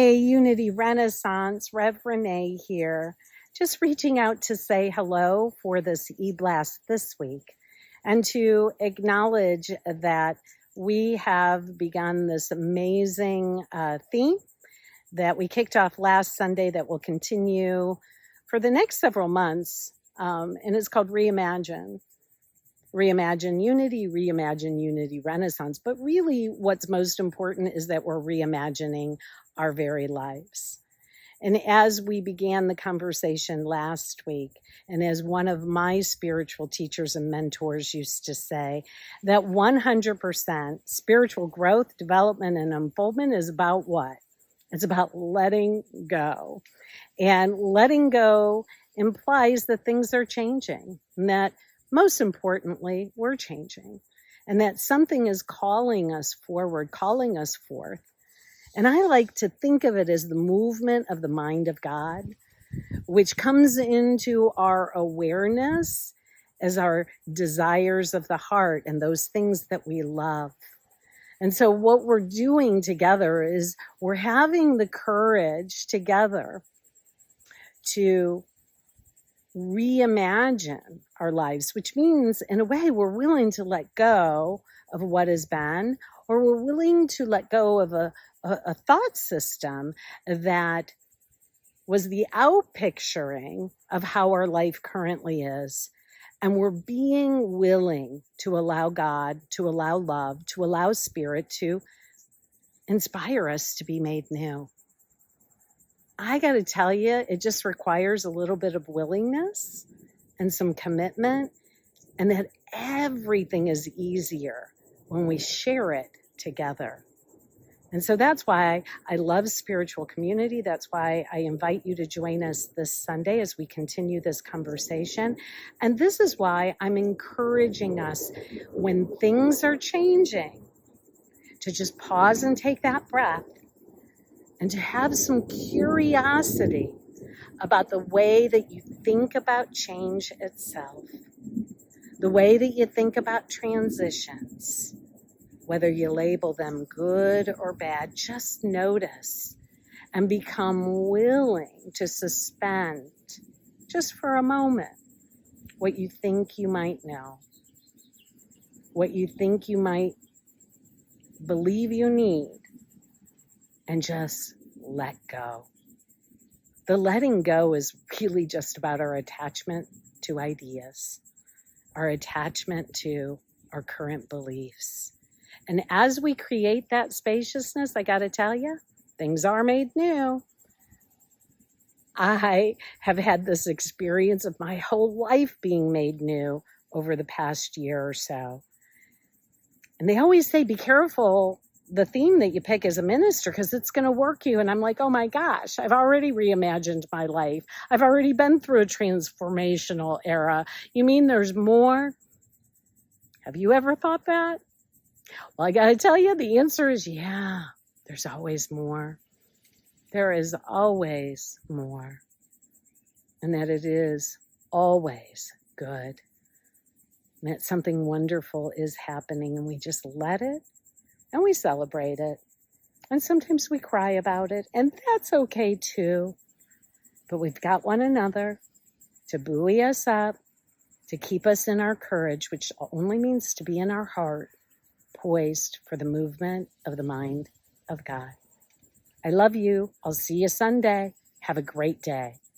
Hey, Unity Renaissance, Rev René here. Just reaching out to say hello for this e-blast this week and to acknowledge that we have begun this amazing theme that we kicked off last Sunday that will continue for the next several months, and it's called Reimagine. Reimagine Unity Renaissance. But really what's most important is that we're reimagining our very lives. And as we began the conversation last week, and as one of my spiritual teachers and mentors used to say, that 100% spiritual growth, development, and unfoldment is about what? It's about letting go. And letting go implies that things are changing, and that most importantly, we're changing, and that something is calling us forward, calling us forth. And I like to think of it as the movement of the mind of God, which comes into our awareness as our desires of the heart and those things that we love. And so what we're doing together is we're having the courage together to reimagine our lives, which means in a way we're willing to let go of what has been, or we're willing to let go of a thought system that was the outpicturing of how our life currently is. And we're being willing to allow God, to allow love, to allow spirit to inspire us to be made new. I got to tell you, it just requires a little bit of willingness and some commitment, and that everything is easier when we share it together. And so that's why I love spiritual community. That's why I invite you to join us this Sunday as we continue this conversation. And this is why I'm encouraging us, when things are changing, to just pause and take that breath and to have some curiosity about the way that you think about change itself, the way that you think about transitions. Whether you label them good or bad, just notice and become willing to suspend, just for a moment, what you think you might know, what you think you might believe you need, and just let go. The letting go is really just about our attachment to ideas, our attachment to our current beliefs. And as we create that spaciousness, I got to tell you, things are made new. I have had this experience of my whole life being made new over the past year or so. And they always say, be careful the theme that you pick as a minister, because it's going to work you. And I'm like, oh my gosh, I've already reimagined my life. I've already been through a transformational era. You mean there's more? Have you ever thought that? Well, I got to tell you, the answer is yeah, there's always more. There is always more. And that it is always good. And that something wonderful is happening, and we just let it and we celebrate it. And sometimes we cry about it, and that's okay too. But we've got one another to buoy us up, to keep us in our courage, which only means to be in our heart, poised for the movement of the mind of God. I love you. I'll see you Sunday. Have a great day.